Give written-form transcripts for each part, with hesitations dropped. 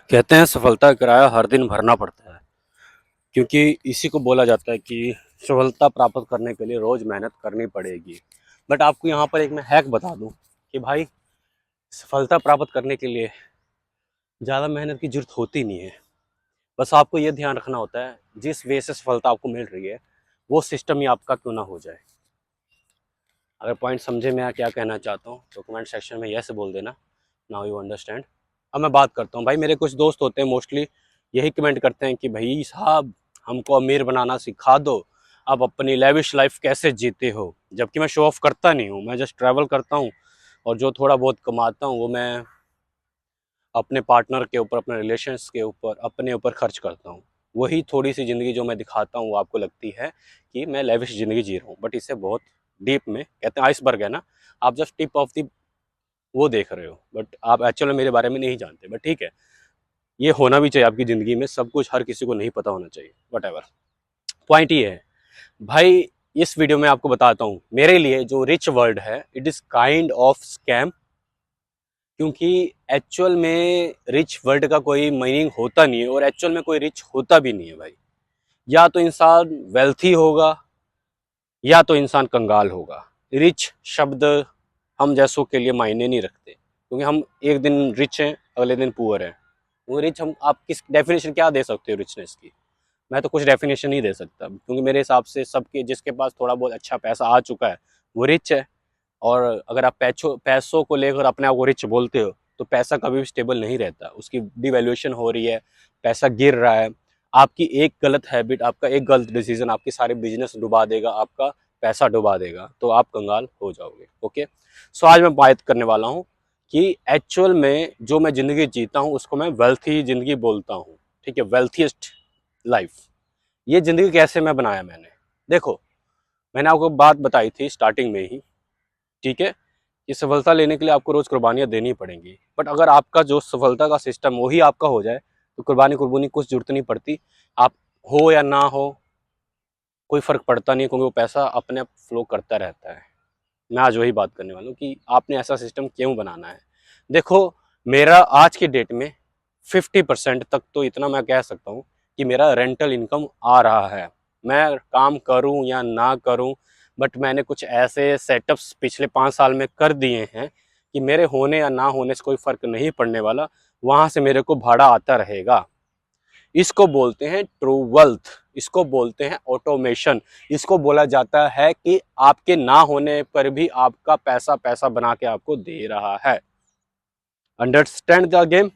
कहते हैं सफलता का किराया हर दिन भरना पड़ता है, क्योंकि इसी को बोला जाता है कि सफलता प्राप्त करने के लिए रोज मेहनत करनी पड़ेगी। बट आपको यहाँ पर एक मैं हैक बता दूं कि भाई सफलता प्राप्त करने के लिए ज़्यादा मेहनत की जरूरत होती नहीं है। बस आपको ये ध्यान रखना होता है जिस वे से सफलता आपको मिल रही है वो सिस्टम ही आपका क्यों ना हो जाए। अगर पॉइंट समझे मैं क्या कहना चाहता हूँ तो कमेंट सेक्शन में यस बोल देना। Now you understand. अब मैं बात करता हूँ भाई, मेरे कुछ दोस्त होते हैं मोस्टली यही कमेंट करते हैं कि भाई साहब हमको अमीर बनाना सिखा दो, आप अपनी लेविश लाइफ कैसे जीते हो। जबकि मैं शो ऑफ करता नहीं हूँ, मैं जस्ट ट्रैवल करता हूँ और जो थोड़ा बहुत कमाता हूँ वो मैं अपने पार्टनर के ऊपर, अपने रिलेशंस के ऊपर, अपने ऊपर खर्च करता हूँ। वही थोड़ी सी ज़िंदगी जो मैं दिखाता हूँ वो आपको लगती है कि मैं लेविश ज़िंदगी जी रहा हूँ, बट इससे बहुत डीप में, कहते हैं आइसबर्ग है ना, आप जस्ट टिप ऑफ दी वो देख रहे हो, बट आप एक्चुअल में मेरे बारे में नहीं जानते। बट ठीक है, ये होना भी चाहिए आपकी ज़िंदगी में, सब कुछ हर किसी को नहीं पता होना चाहिए। वट एवर, पॉइंट ये है भाई, इस वीडियो में आपको बताता हूँ मेरे लिए जो रिच वर्ल्ड है it is kind of scam. क्योंकि एक्चुअल में रिच वर्ल्ड का कोई मीनिंग होता नहीं है और एक्चुअल में कोई रिच होता भी नहीं है भाई। या तो इंसान वेल्थी होगा या तो इंसान कंगाल होगा। रिच शब्द हम जैसों के लिए मायने नहीं रखते, क्योंकि हम एक दिन रिच हैं अगले दिन पुअर हैं। वो रिच हम, आप किस डेफिनेशन क्या दे सकते हो रिचनेस की? मैं तो कुछ डेफिनेशन नहीं दे सकता, क्योंकि मेरे हिसाब से सबके, जिसके पास थोड़ा बहुत अच्छा पैसा आ चुका है वो रिच है। और अगर आप पैसों को लेकर अपने आप को रिच बोलते हो तो पैसा कभी भी स्टेबल नहीं रहता, उसकी डिवैल्यूएशन हो रही है, पैसा गिर रहा है। आपकी एक गलत हैबिट, आपका एक गलत डिसीजन आपके सारे बिजनेस डुबा देगा, आपका पैसा डुबा देगा, तो आप कंगाल हो जाओगे। ओके, सो आज मैं बात करने वाला हूँ कि एक्चुअल में जो मैं ज़िंदगी जीता हूँ उसको मैं वेल्थी ज़िंदगी बोलता हूँ। ठीक है, वेल्थीएस्ट लाइफ। ये ज़िंदगी कैसे मैं बनाया मैंने, देखो, मैंने आपको बात बताई थी स्टार्टिंग में ही, ठीक है, कि सफलता लेने के लिए आपको रोज़ कुर्बानियाँ देनी पड़ेंगी। बट अगर आपका जो सफलता का सिस्टम वही आपका हो जाए तो कुर्बानी कुछ जरूरत नहीं पड़ती। आप हो या ना हो कोई फ़र्क पड़ता नहीं है, क्योंकि वो पैसा अपने आप फ्लो करता रहता है। मैं आज वही बात करने वाला हूँ कि आपने ऐसा सिस्टम क्यों बनाना है। देखो, मेरा आज की डेट में 50% तक तो इतना मैं कह सकता हूँ कि मेरा रेंटल इनकम आ रहा है। मैं काम करूँ या ना करूँ, बट मैंने कुछ ऐसे सेटअप्स पिछले 5 साल में कर दिए हैं कि मेरे होने या ना होने से कोई फ़र्क नहीं पड़ने वाला, वहाँ से मेरे को भाड़ा आता रहेगा। इसको बोलते हैं ट्रू वेल्थ, इसको बोलते हैं ऑटोमेशन। इसको बोला जाता है कि आपके ना होने पर भी आपका पैसा पैसा बना के आपको दे रहा है। Understand the game.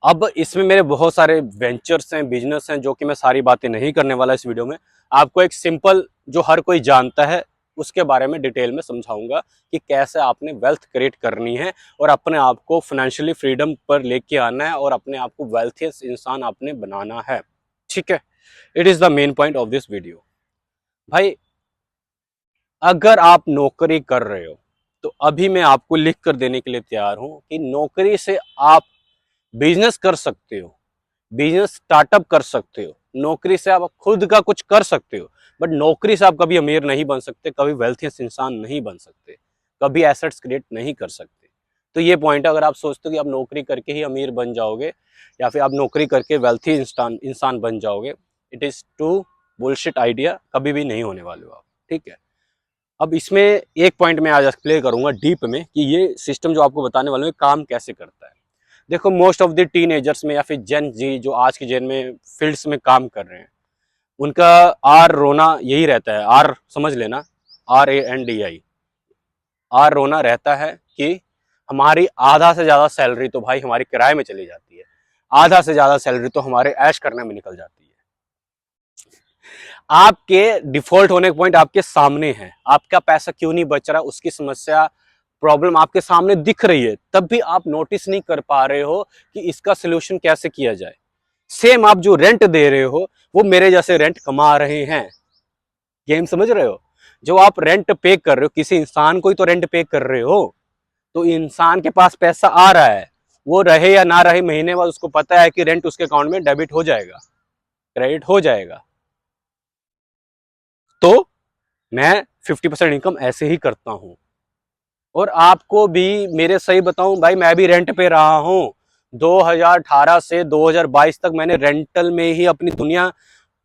अब इसमें मेरे बहुत सारे वेंचर्स हैं, बिजनेस हैं, जो कि मैं सारी बातें नहीं करने वाला इस वीडियो में। आपको एक सिंपल, जो हर कोई जानता है, उसके बारे में डिटेल में समझाऊंगा कि कैसे आपने वेल्थ क्रिएट करनी है और अपने आप को फाइनेंशियली फ्रीडम पर लेके आना है और अपने आप को वेल्थियस्ट इंसान आपने बनाना है। ठीक है, it is the main point of this video. भाई, अगर आप नौकरी कर रहे हो तो अभी मैं आपको लिख कर देने के लिए तैयार हूं कि नौकरी से आप बिजनेस कर सकते हो, बिजनेस स्टार्टअप कर सकते हो, नौकरी से आप खुद का कुछ कर सकते हो। बट नौकरी से आप कभी अमीर नहीं बन सकते, कभी वेल्थियस्ट इंसान नहीं बन सकते, कभी एसेट्स क्रिएट नहीं कर सकते। तो ये पॉइंट है, अगर आप सोचते हो कि आप नौकरी करके ही अमीर बन जाओगे या फिर आप नौकरी करके वेल्थी इंसान इंसान बन जाओगे, it is too bullshit idea, कभी भी नहीं होने वाले हो आप। ठीक है, अब इसमें एक पॉइंट मैं आज एक्सप्लेन करूंगा डीप में कि ये सिस्टम जो आपको बताने वाला हूँ काम कैसे करता है। देखो, मोस्ट ऑफ द टीनेजर्स में या फिर जेन जी जो आज की जेन में फील्ड्स में काम कर रहे हैं, उनका आर रोना यही रहता है। आर समझ लेना, RANDI। आर रोना रहता है कि हमारी आधा से ज़्यादा सैलरी तो भाई हमारी किराए में चली जाती है, आधा से ज़्यादा सैलरी तो हमारे ऐश करने में निकल जाती है। आपके डिफॉल्ट होने के पॉइंट आपके सामने है, आपका पैसा क्यों नहीं बच रहा उसकी समस्या, प्रॉब्लम आपके सामने दिख रही है, तब भी आप नोटिस नहीं कर पा रहे हो कि इसका सोल्यूशन कैसे किया जाए। सेम आप जो रेंट दे रहे हो वो मेरे जैसे रेंट कमा रहे हैं। गेम समझ रहे हो? जो आप रेंट पे कर रहे हो, किसी इंसान को ही तो रेंट पे कर रहे हो, तो इंसान के पास पैसा आ रहा है, वो रहे या ना रहे, महीने बाद उसको पता है कि रेंट उसके अकाउंट में डेबिट हो जाएगा, क्रेडिट हो जाएगा। तो मैं 50% इनकम ऐसे ही करता हूं। और आपको भी, मेरे सही बताऊं भाई, मैं भी रेंट पे रहा हूं, 2018 से 2022 तक मैंने रेंटल में ही अपनी दुनिया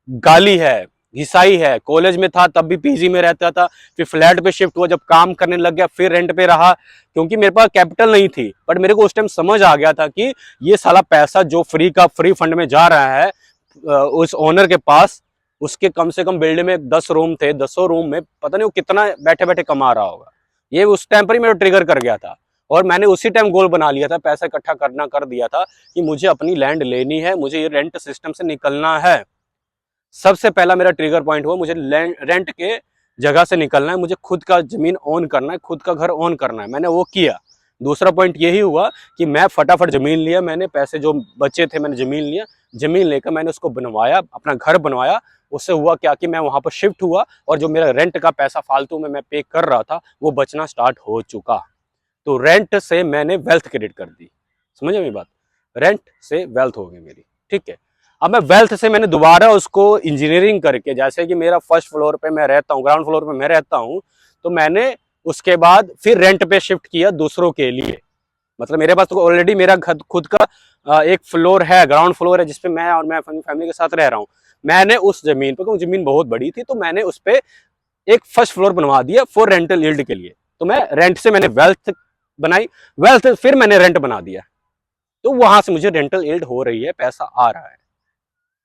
गाली है, घिसाई है। कॉलेज में था तब भी पीजी में रहता था, फिर फ्लैट पे शिफ्ट हुआ, जब काम करने लग गया फिर रेंट पे रहा, क्योंकि मेरे पास कैपिटल नहीं थी। बट मेरे को उस टाइम समझ आ गया था कि ये साला पैसा जो फ्री का फ्री फंड में जा रहा है उस ओनर के पास, उसके कम से कम बिल्डिंग में 10 रूम थे, 10 रूम में पता नहीं वो कितना बैठे बैठे कमा रहा होगा। ये उस टाइम पर ही मेरा ट्रिगर कर गया था, और मैंने उसी टाइम गोल बना लिया था, पैसा इकट्ठा करना कर दिया था कि मुझे अपनी लैंड लेनी है, मुझे ये रेंट सिस्टम से निकलना है। सबसे पहला मेरा ट्रिगर पॉइंट हुआ, मुझे रेंट के जगह से निकलना है, मुझे खुद का जमीन ओन करना है, खुद का घर ओन करना है। मैंने वो किया। दूसरा पॉइंट यही हुआ कि मैं फटाफट जमीन लिया, मैंने पैसे जो बचे थे मैंने जमीन लिया, जमीन लेकर मैंने उसको बनवाया, अपना घर बनवाया। उससे हुआ क्या कि मैं वहां पर शिफ्ट हुआ, और जो मेरा रेंट का पैसा फालतू में मैं पे कर रहा था वो बचना स्टार्ट हो चुका। तो रेंट से मैंने वेल्थ क्रिएट कर दी। समझे मेरी बात? रेंट से वेल्थ हो गई मेरी। ठीक है, अब मैं वेल्थ से मैंने दोबारा उसको इंजीनियरिंग करके, जैसे कि मेरा फर्स्ट फ्लोर पे मैं रहता हूँ, ग्राउंड फ्लोर पे मैं रहता हूँ, तो मैंने उसके बाद फिर रेंट पे शिफ्ट किया दूसरों के लिए। मतलब मेरे पास तो ऑलरेडी मेरा खुद का एक फ्लोर है, ग्राउंड फ्लोर है, जिसपे मैं और मैं अपनी फैमिली के साथ रह रहा हूँ। मैंने उस जमीन पर, क्योंकि जमीन बहुत बड़ी थी, तो मैंने उस पर एक फर्स्ट फ्लोर बनवा दिया फॉर रेंटल यील्ड के लिए। तो मैं रेंट से मैंने वेल्थ बनाई, वेल्थ फिर मैंने रेंट बना दिया, तो वहां से मुझे रेंटल यील्ड हो रही है, पैसा आ रहा है।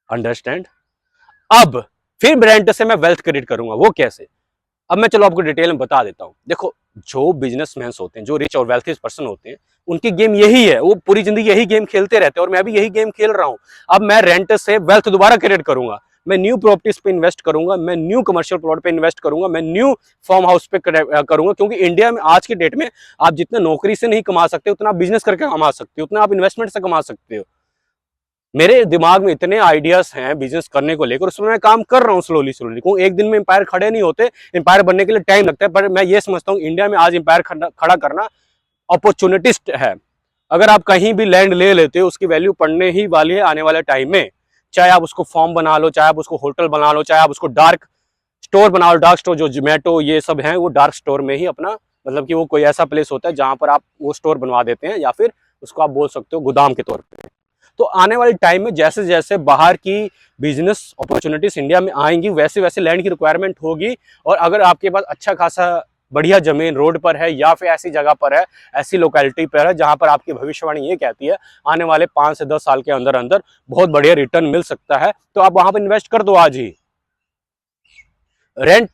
अंडरस्टैंड? अब फिर रेंट से मैं वेल्थ क्रिएट करूंगा, वो कैसे? अब मैं चलो आपको डिटेल में बता देता हूं। देखो, जो बिजनेसमैन होते हैं, जो रिच और वेल्थी पर्सन होते हैं, उनकी गेम यही है, वो पूरी जिंदगी यही गेम खेलते रहते हैं, और मैं भी यही गेम खेल रहा हूं। अब मैं रेंट से वेल्थ दोबारा क्रिएट करूंगा, मैं न्यू प्रॉपर्टीज पे इन्वेस्ट करूंगा, मैं न्यू कमर्शियल प्लॉट पे इन्वेस्ट करूंगा, मैं न्यू फार्म हाउस पे करूंगा। क्योंकि इंडिया में आज की डेट में आप जितना नौकरी से नहीं कमा सकते, उतना आप बिजनेस करके कमा सकते हो, उतना आप इन्वेस्टमेंट से कमा सकते हो। मेरे दिमाग में इतने आइडियाज हैं बिजनेस करने को लेकर, उसमें मैं काम कर रहा हूँ स्लोली स्लोली। एक दिन में एम्पायर खड़े नहीं होते, एम्पायर बनने के लिए टाइम लगता है। पर मैं ये समझता हूँ इंडिया में आज एम्पायर खड़ा करना अपॉर्चुनिटिस्ट है। अगर आप कहीं भी लैंड ले लेते हो, उसकी वैल्यू पड़ने ही वाली है आने वाले टाइम में। चाहे आप उसको फॉर्म बना लो, चाहे आप उसको होटल बना लो, चाहे आप उसको डार्क स्टोर बना लो। डार्क स्टोर जो जोमेटो ये सब है, वो डार्क स्टोर में ही अपना, मतलब कि वो कोई ऐसा प्लेस होता है जहां पर आप वो स्टोर बनवा देते हैं, या फिर उसको आप बोल सकते हो गोदाम के तौर पर। तो आने वाले टाइम में जैसे जैसे बाहर की बिजनेस अपॉर्चुनिटीज इंडिया में आएंगी, वैसे वैसे लैंड की रिक्वायरमेंट होगी। और अगर आपके पास अच्छा खासा बढ़िया जमीन रोड पर है, या फिर ऐसी जगह पर है, ऐसी लोकेलिटी पर है जहां पर आपकी भविष्यवाणी ये कहती है आने वाले 5 से 10 साल के अंदर अंदर बहुत बढ़िया रिटर्न मिल सकता है, तो आप वहां पर इन्वेस्ट कर दो आज ही। रेंट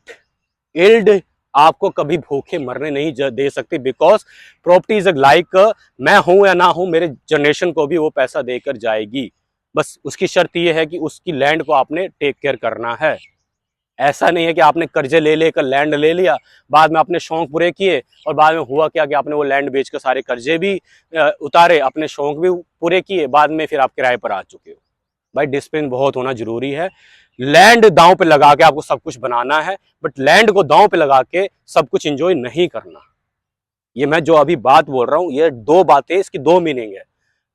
यील्ड आपको कभी भूखे मरने नहीं दे सकती, बिकॉज प्रॉपर्टी इज लाइक, मैं हूं या ना हूं, मेरे जनरेशन को भी वो पैसा देकर जाएगी। बस उसकी शर्त ये है कि उसकी लैंड को आपने टेक केयर करना है। ऐसा नहीं है कि आपने कर्जे ले लेकर लैंड ले लिया, बाद में अपने शौक पूरे किए, और बाद में हुआ क्या कि आपने वो लैंड बेचकर सारे कर्जे भी उतारे, अपने शौक भी पूरे किए, बाद में फिर आप किराए पर आ चुके हो। भाई डिसिप्लिन बहुत होना जरूरी है। लैंड दांव पे लगा के आपको सब कुछ बनाना है, बट लैंड को दांव पे लगा के सब कुछ एंजॉय नहीं करना। ये मैं जो अभी बात बोल रहा हूं, ये दो बातें, इसकी दो मीनिंग है।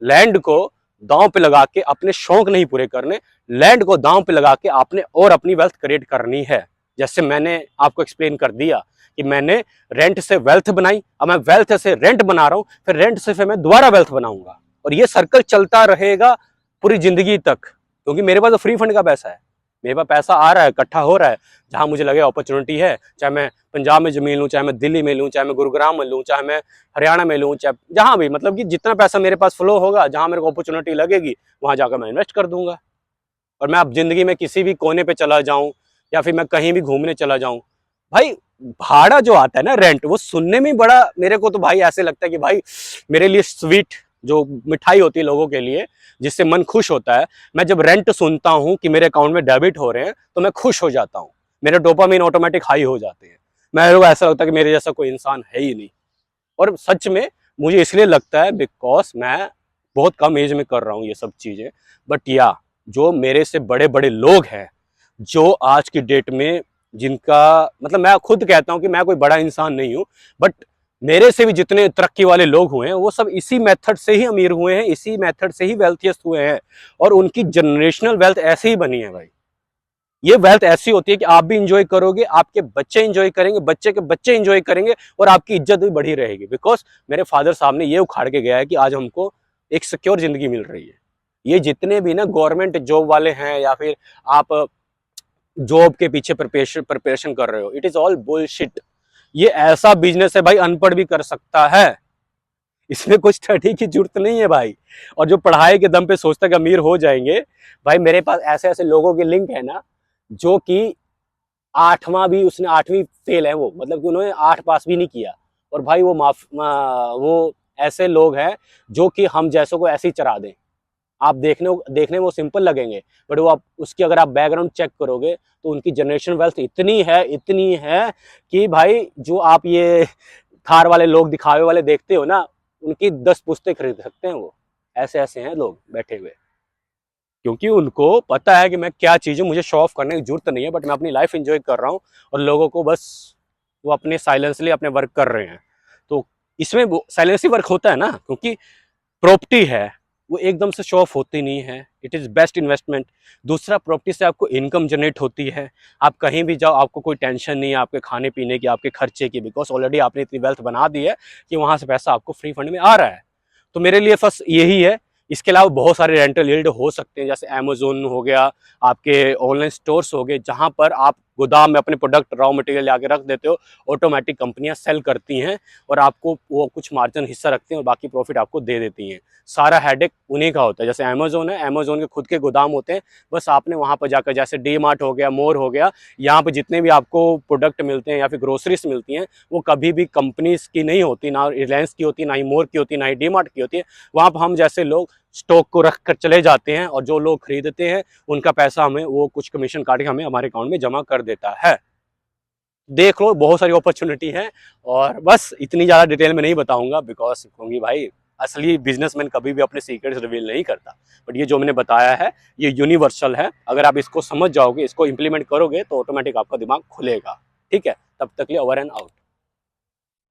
लैंड को दांव पे लगा के अपने शौक नहीं पूरे करने, लैंड को दांव पे लगा के आपने और अपनी वेल्थ क्रिएट करनी है। जैसे मैंने आपको एक्सप्लेन कर दिया कि मैंने रेंट से वेल्थ बनाई, अब मैं वेल्थ से रेंट बना रहा हूं, फिर रेंट से फिर मैं दोबारा वेल्थ बनाऊंगा, और ये सर्कल चलता रहेगा पूरी जिंदगी तक। क्योंकि मेरे पास तो फ्री फंड का पैसा है, मेरे पास पैसा आ रहा है, इकट्ठा हो रहा है। जहां मुझे लगे अपॉर्चुनिटी है, चाहे मैं पंजाब में जमीन लूं, चाहे मैं दिल्ली में लूं, चाहे मैं गुरुग्राम में लूं, चाहे मैं हरियाणा में लूं, चाहे जहां भी, मतलब कि जितना पैसा मेरे पास फ्लो होगा, जहां मेरे को अपॉर्चुनिटी लगेगी, वहां जाकर मैं इन्वेस्ट कर दूंगा। और मैं अब जिंदगी में किसी भी कोने पे चला जाऊं, या फिर मैं कहीं भी घूमने चला जाऊं, भाई भाड़ा जो आता है ना, रेंट, वो सुनने में बड़ा, मेरे को तो भाई ऐसे लगता है कि भाई मेरे लिए स्वीट जो मिठाई होती है लोगों के लिए, जिससे मन खुश होता है। मैं जब रेंट सुनता हूं कि मेरे अकाउंट में डेबिट हो रहे हैं, तो मैं खुश हो जाता हूं, मेरे डोपामिन ऑटोमेटिक हाई हो जाते हैं। मेरे को ऐसा लगता है कि मेरे जैसा कोई इंसान है ही नहीं। और सच में मुझे इसलिए लगता है बिकॉज मैं बहुत कम एज में कर रहा हूँ ये सब चीजें। बट या जो मेरे से बड़े बड़े लोग हैं, जो आज की डेट में, जिनका मतलब, मैं खुद कहता हूं कि मैं कोई बड़ा इंसान नहीं हूं, बट मेरे से भी जितने तरक्की वाले लोग हुए हैं, वो सब इसी मेथड से ही अमीर हुए हैं, इसी मेथड से ही वेल्थियस्ट हुए हैं, और उनकी जनरेशनल वेल्थ ऐसे ही बनी है भाई। ये वेल्थ ऐसी होती है कि आप भी इंजॉय करोगे, आपके बच्चे इंजॉय करेंगे, बच्चे के बच्चे इंजॉय करेंगे, और आपकी इज्जत भी बढ़ी रहेगी। बिकॉज मेरे फादर साहब ने ये उखाड़ के गया है कि आज हमको एक सिक्योर ज़िंदगी मिल रही है। ये जितने भी ना गवर्नमेंट जॉब वाले हैं या फिर आप जॉब के पीछे प्रिपरेशन कर रहे हो, इट इज़ ऑल बुलशिट। ये ऐसा बिजनेस है भाई, अनपढ़ भी कर सकता है, इसमें कुछ स्टडी की जरूरत नहीं है भाई। और जो पढ़ाई के दम पे सोचता है कि अमीर हो जाएंगे, भाई मेरे पास ऐसे ऐसे लोगों के लिंक है ना, जो कि आठवां भी उसने 8वीं फेल है वो, मतलब कि उन्होंने 8 पास भी नहीं किया, और भाई वो वो ऐसे लोग हैं जो कि हम जैसों को ऐसे ही चरा दें। आप देखने में वो सिंपल लगेंगे, बट वो आप उसकी अगर आप बैकग्राउंड चेक करोगे तो उनकी जनरेशन वेल्थ इतनी है कि भाई जो आप ये थार वाले लोग दिखावे वाले देखते हो ना, उनकी 10 पुश्तें खरीद सकते हैं वो। ऐसे ऐसे हैं लोग बैठे हुए, क्योंकि उनको पता है कि मैं क्या चीज़ हूँ, मुझे शो ऑफ करने की जरूरत नहीं है, बट मैं अपनी लाइफ एंजॉय कर रहा हूँ और लोगों को बस वो अपने साइलेंसली अपने वर्क कर रहे हैं। तो इसमें साइलेंसली वर्क होता है ना, क्योंकि प्रॉपर्टी है वो एकदम से शो ऑफ होती नहीं है, इट इज़ बेस्ट इन्वेस्टमेंट। दूसरा, प्रॉपर्टी से आपको इनकम जनरेट होती है, आप कहीं भी जाओ आपको कोई टेंशन नहीं है आपके खाने पीने की, आपके खर्चे की, बिकॉज ऑलरेडी आपने इतनी वेल्थ बना दी है कि वहाँ से पैसा आपको फ्री फंड में आ रहा है। तो मेरे लिए फर्स्ट यही है। इसके अलावा बहुत सारे रेंटल यील्ड हो सकते हैं, जैसे अमेजोन हो गया, आपके ऑनलाइन स्टोर्स हो गए, जहाँ पर आप गोदाम में अपने प्रोडक्ट रॉ मटेरियल आके रख देते हो, ऑटोमेटिक कंपनियां सेल करती हैं और आपको वो कुछ मार्जिन हिस्सा रखते हैं और बाकी प्रॉफिट आपको दे देती हैं। सारा हेडेक उन्हीं का होता है। जैसे अमेजोन है, अमेजोन के खुद के गोदाम होते हैं, बस आपने वहाँ पर जाकर, जैसे डी मार्ट हो गया, मोर हो गया, यहाँ पर जितने भी आपको प्रोडक्ट मिलते हैं या फिर ग्रोसरीज मिलती हैं, वो कभी भी कंपनीज की नहीं होती, ना रिलायंस की होती, ना ही मोर की होती, ना ही डी मार्ट की होती है। वहाँ पर हम जैसे लोग स्टॉक को रख कर चले जाते हैं और जो लोग खरीदते हैं उनका पैसा हमें वो कुछ कमीशन काट के हमें हमारे अकाउंट में जमा कर देता है। देख लो, बहुत सारी अपॉर्चुनिटी है, और बस इतनी ज़्यादा डिटेल में नहीं बताऊंगा, बिकॉज क्योंकि भाई असली बिजनेसमैन कभी भी अपने सीक्रेट्स रिवील नहीं करता। बट ये जो मैंने बताया है ये यूनिवर्सल है, अगर आप इसको समझ जाओगे, इसको इंप्लीमेंट करोगे तो ऑटोमेटिक आपका दिमाग खुलेगा। ठीक है, तब तक लिए ओवर एंड आउट।